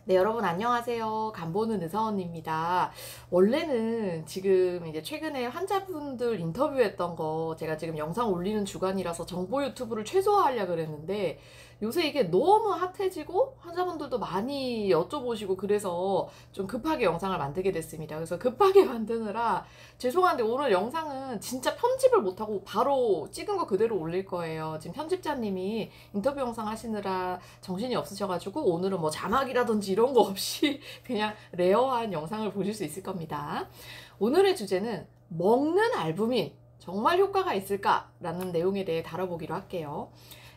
네, 여러분 안녕하세요. 간보는 의사원입니다. 원래는 지금 이제 최근에 환자분들 인터뷰했던 거 제가 지금 영상 올리는 주간이라서 정보 유튜브를 최소화하려고 그랬는데 요새 이게 너무 핫해지고 환자분들도 많이 여쭤보시고 그래서 좀 급하게 영상을 만들게 됐습니다. 그래서 급하게 만드느라 죄송한데 오늘 영상은 진짜 편집을 못하고 바로 찍은 거 그대로 올릴 거예요. 지금 편집자님이 인터뷰 영상 하시느라 정신이 없으셔가지고 오늘은 뭐 자막이라든지 이런 거 없이 그냥 레어한 영상을 보실 수 있을 겁니다. 오늘의 주제는 먹는 알부민 정말 효과가 있을까라는 내용에 대해 다뤄보기로 할게요.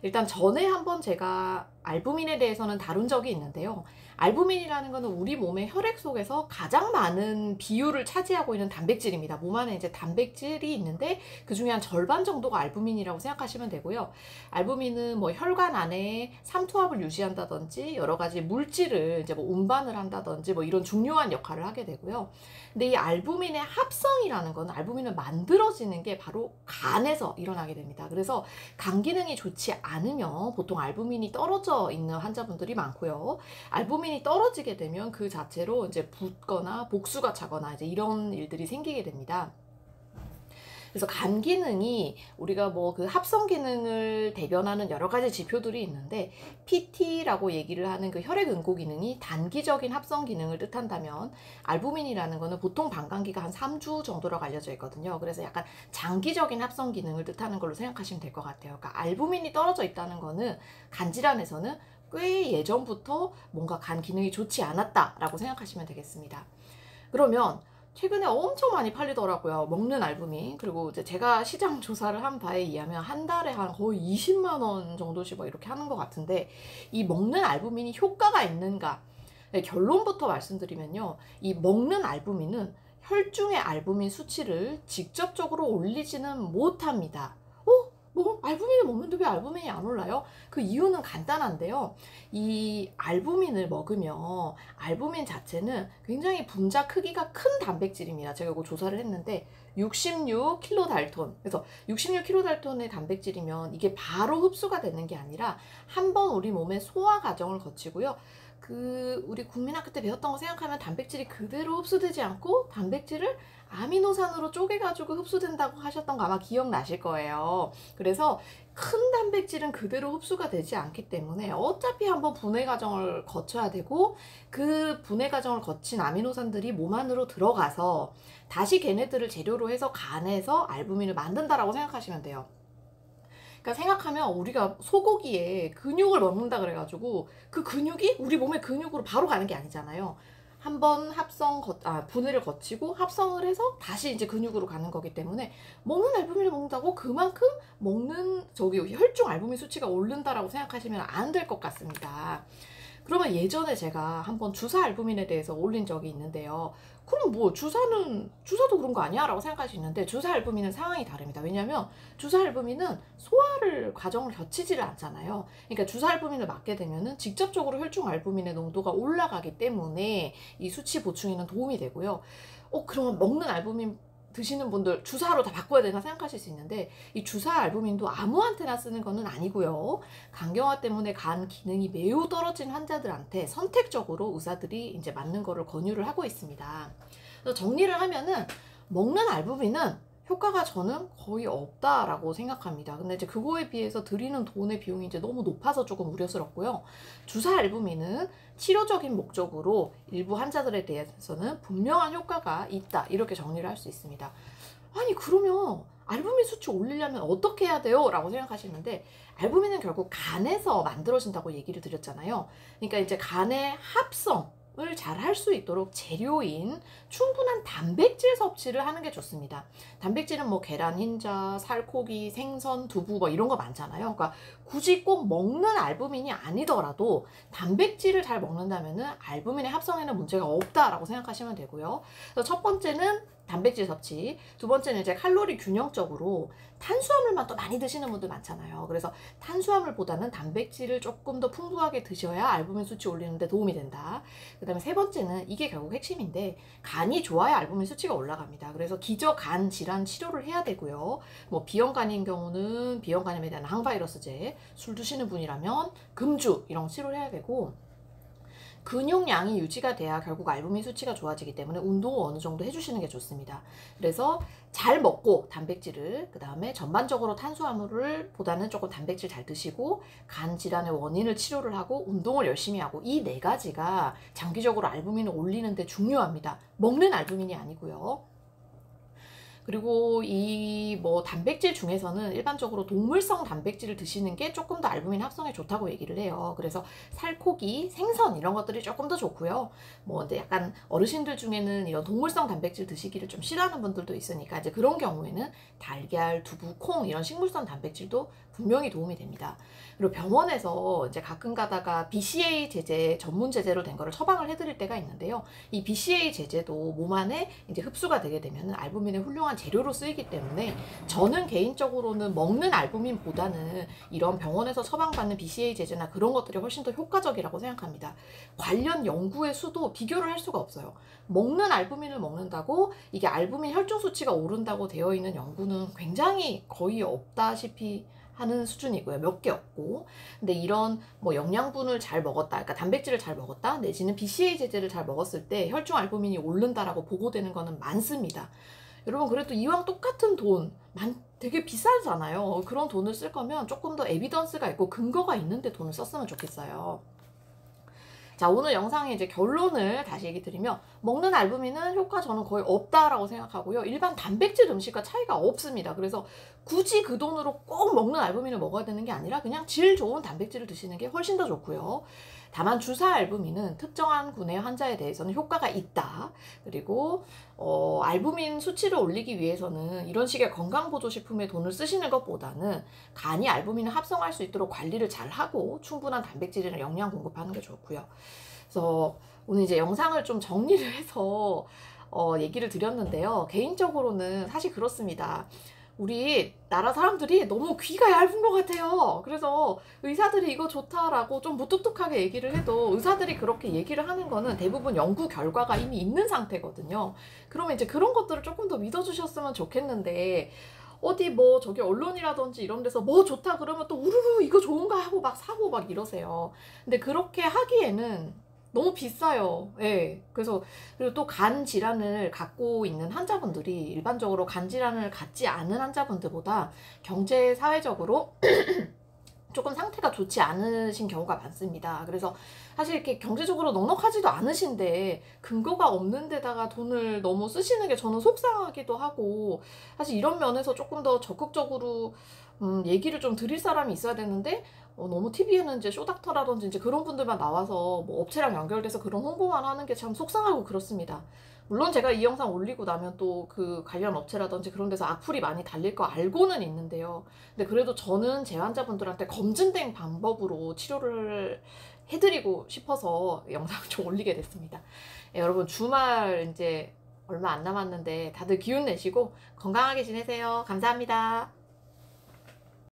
일단 전에 한번 제가 알부민에 대해서는 다룬 적이 있는데요. 알부민이라는 것은 우리 몸의 혈액 속에서 가장 많은 비율을 차지하고 있는 단백질입니다. 몸 안에 이제 단백질이 있는데 그 중에 한 절반 정도가 알부민이라고 생각하시면 되고요. 알부민은 뭐 혈관 안에 삼투압을 유지한다든지 여러 가지 물질을 이제 뭐 운반을 한다든지 뭐 이런 중요한 역할을 하게 되고요. 근데 이 알부민의 합성이라는 건 알부민을 만들어지는 게 바로 간에서 일어나게 됩니다. 그래서 간 기능이 좋지 않으면 보통 알부민이 떨어져 있는 환자분들이 많고요. 알부민이 떨어지게 되면 그 자체로 이제 붓거나 복수가 차거나 이제 이런 일들이 생기게 됩니다. 그래서 간 기능이 우리가 뭐 그 합성 기능을 대변하는 여러 가지 지표들이 있는데 PT라고 얘기를 하는 그 혈액 응고 기능이 단기적인 합성 기능을 뜻한다면 알부민이라는 거는 보통 반감기가 한 3주 정도라고 알려져 있거든요. 그래서 약간 장기적인 합성 기능을 뜻하는 걸로 생각하시면 될 것 같아요. 그러니까 알부민이 떨어져 있다는 거는 간 질환에서는 꽤 예전부터 뭔가 간 기능이 좋지 않았다라고 생각하시면 되겠습니다. 그러면 최근에 엄청 많이 팔리더라고요. 먹는 알부민. 그리고 이제 제가 시장 조사를 한 바에 의하면 한 달에 한 거의 20만 원 정도씩 뭐 이렇게 하는 것 같은데 이 먹는 알부민이 효과가 있는가? 네, 결론부터 말씀드리면요. 이 먹는 알부민은 혈중의 알부민 수치를 직접적으로 올리지는 못합니다. 뭐 알부민을 먹는데 왜 알부민이 안 올라요? 그 이유는 간단한데요. 이 알부민을 먹으면 알부민 자체는 굉장히 분자 크기가 큰 단백질입니다. 제가 이거 조사를 했는데 66kDalton. 그래서 66kDalton의 단백질이면 이게 바로 흡수가 되는 게 아니라 한번 우리 몸의 소화 과정을 거치고요. 우리 국민학교 때 배웠던 거 생각하면 단백질이 그대로 흡수되지 않고 단백질을 아미노산으로 쪼개가지고 흡수된다고 하셨던 거 아마 기억나실 거예요. 그래서 큰 단백질은 그대로 흡수가 되지 않기 때문에 어차피 한번 분해 과정을 거쳐야 되고 그 분해 과정을 거친 아미노산들이 몸 안으로 들어가서 다시 걔네들을 재료로 해서 간에서 알부민을 만든다라고 생각하시면 돼요. 그러니까 생각하면 우리가 소고기에 근육을 먹는다 그래가지고 그 근육이 우리 몸의 근육으로 바로 가는 게 아니잖아요. 한번 분해를 거치고 합성을 해서 다시 이제 근육으로 가는 거기 때문에 먹는 알부민을 먹는다고 그만큼 먹는 혈중 알부민 수치가 오른다라고 생각하시면 안 될 것 같습니다. 그러면 예전에 제가 한번 주사 알부민에 대해서 올린 적이 있는데요. 그럼 뭐 주사도 그런 거 아니야? 라고 생각할 수 있는데 주사 알부민은 상황이 다릅니다. 왜냐하면 주사 알부민은 소화를 과정을 거치지를 않잖아요. 그러니까 주사 알부민을 맞게 되면은 직접적으로 혈중 알부민의 농도가 올라가기 때문에 이 수치 보충에는 도움이 되고요. 그러면 먹는 알부민 드시는 분들 주사로 다 바꿔야 되나 생각하실 수 있는데 이 주사 알부민도 아무한테나 쓰는 거는 아니고요. 간경화 때문에 간 기능이 매우 떨어진 환자들한테 선택적으로 의사들이 이제 맞는 거를 권유를 하고 있습니다. 그래서 정리를 하면은 먹는 알부민은 효과가 저는 거의 없다라고 생각합니다. 근데 이제 그거에 비해서 드리는 돈의 비용이 이제 너무 높아서 조금 우려스럽고요. 주사 알부민은 치료적인 목적으로 일부 환자들에 대해서는 분명한 효과가 있다. 이렇게 정리를 할 수 있습니다. 아니 그러면 알부민 수치 올리려면 어떻게 해야 돼요? 라고 생각하시는데 알부민은 결국 간에서 만들어진다고 얘기를 드렸잖아요. 그러니까 이제 간의 합성 을 잘 할 수 있도록 재료인 충분한 단백질 섭취를 하는 게 좋습니다. 단백질은 뭐 계란, 흰자, 살코기, 생선, 두부 뭐 이런 거 많잖아요. 그러니까 굳이 꼭 먹는 알부민이 아니더라도 단백질을 잘 먹는다면은 알부민의 합성에는 문제가 없다라고 생각하시면 되고요. 그래서 첫 번째는 단백질 섭취, 두 번째는 이제 칼로리 균형적으로 탄수화물만 또 많이 드시는 분들 많잖아요. 그래서 탄수화물보다는 단백질을 조금 더 풍부하게 드셔야 알부민 수치 올리는데 도움이 된다. 그 다음에 세 번째는 이게 결국 핵심인데 간이 좋아야 알부민 수치가 올라갑니다. 그래서 기저간 질환 치료를 해야 되고요. 뭐 비형간인 경우는 비형간염에 대한 항바이러스제, 술 드시는 분이라면 금주 이런 치료를 해야 되고 근육량이 유지가 돼야 결국 알부민 수치가 좋아지기 때문에 운동을 어느 정도 해주시는 게 좋습니다. 그래서 잘 먹고 단백질을, 그 다음에 전반적으로 탄수화물을 보다는 조금 단백질 잘 드시고, 간 질환의 원인을 치료를 하고 운동을 열심히 하고, 이 네 가지가 장기적으로 알부민을 올리는데 중요합니다. 먹는 알부민이 아니고요. 그리고 이 뭐 단백질 중에서는 일반적으로 동물성 단백질을 드시는 게 조금 더 알부민 합성에 좋다고 얘기를 해요. 그래서 살코기, 생선 이런 것들이 조금 더 좋고요. 뭐 이제 약간 어르신들 중에는 이런 동물성 단백질 드시기를 좀 싫어하는 분들도 있으니까 이제 그런 경우에는 달걀, 두부, 콩 이런 식물성 단백질도 분명히 도움이 됩니다. 그리고 병원에서 이제 가끔 가다가 BCA 제제, 전문 제제로 된 거를 처방을 해드릴 때가 있는데요. 이 BCA 제제도 몸 안에 이제 흡수가 되게 되면 알부민의 훌륭한 재료로 쓰이기 때문에 저는 개인적으로는 먹는 알부민보다는 이런 병원에서 처방받는 BCA 제제나 그런 것들이 훨씬 더 효과적이라고 생각합니다. 관련 연구의 수도 비교를 할 수가 없어요. 먹는 알부민을 먹는다고 이게 알부민 혈중 수치가 오른다고 되어 있는 연구는 굉장히 거의 없다시피 하는 수준이고요. 몇 개 없고. 근데 이런 뭐 영양분을 잘 먹었다, 그러니까 단백질을 잘 먹었다, 내지는 BCA 제제를 잘 먹었을 때 혈중 알부민이 오른다라고 보고되는 거는 많습니다. 여러분, 그래도 이왕 똑같은 돈, 되게 비싸잖아요. 그런 돈을 쓸 거면 조금 더 에비던스가 있고 근거가 있는데 돈을 썼으면 좋겠어요. 자, 오늘 영상의 이제 결론을 다시 얘기 드리면, 먹는 알부민은 효과 저는 거의 없다라고 생각하고요. 일반 단백질 음식과 차이가 없습니다. 그래서 굳이 그 돈으로 꼭 먹는 알부민을 먹어야 되는 게 아니라 그냥 질 좋은 단백질을 드시는 게 훨씬 더 좋고요. 다만 주사 알부민은 특정한 군의 환자에 대해서는 효과가 있다. 그리고 알부민 수치를 올리기 위해서는 이런 식의 건강보조식품에 돈을 쓰시는 것보다는 간이 알부민을 합성할 수 있도록 관리를 잘 하고 충분한 단백질이나 영양 공급하는 게 좋고요. 그래서 오늘 이제 영상을 좀 정리를 해서 얘기를 드렸는데요. 개인적으로는 사실 그렇습니다. 우리 나라 사람들이 너무 귀가 얇은 것 같아요. 그래서 의사들이 이거 좋다라고 좀 무뚝뚝하게 얘기를 해도 의사들이 그렇게 얘기를 하는 거는 대부분 연구 결과가 이미 있는 상태거든요. 그러면 이제 그런 것들을 조금 더 믿어주셨으면 좋겠는데, 어디 뭐 저기 언론이라든지 이런 데서 뭐 좋다 그러면 또 우르르 이거 좋은가 하고 막 사고 막 이러세요. 근데 그렇게 하기에는 너무 비싸요. 예. 그래서, 그리고 또 간 질환을 갖고 있는 환자분들이 일반적으로 간 질환을 갖지 않은 환자분들보다 경제, 사회적으로 조금 상태가 좋지 않으신 경우가 많습니다. 그래서 사실 이렇게 경제적으로 넉넉하지도 않으신데 근거가 없는 데다가 돈을 너무 쓰시는 게 저는 속상하기도 하고, 사실 이런 면에서 조금 더 적극적으로 얘기를 좀 드릴 사람이 있어야 되는데, 너무 TV에는 이제 쇼닥터라든지 이제 그런 분들만 나와서 뭐 업체랑 연결돼서 그런 홍보만 하는 게 참 속상하고 그렇습니다. 물론 제가 이 영상 올리고 나면 또 그 관련 업체라든지 그런 데서 악플이 많이 달릴 거 알고는 있는데요. 근데 그래도 저는 제 환자분들한테 검증된 방법으로 치료를 해드리고 싶어서 영상을 좀 올리게 됐습니다. 여러분, 주말 이제 얼마 안 남았는데 다들 기운 내시고 건강하게 지내세요. 감사합니다.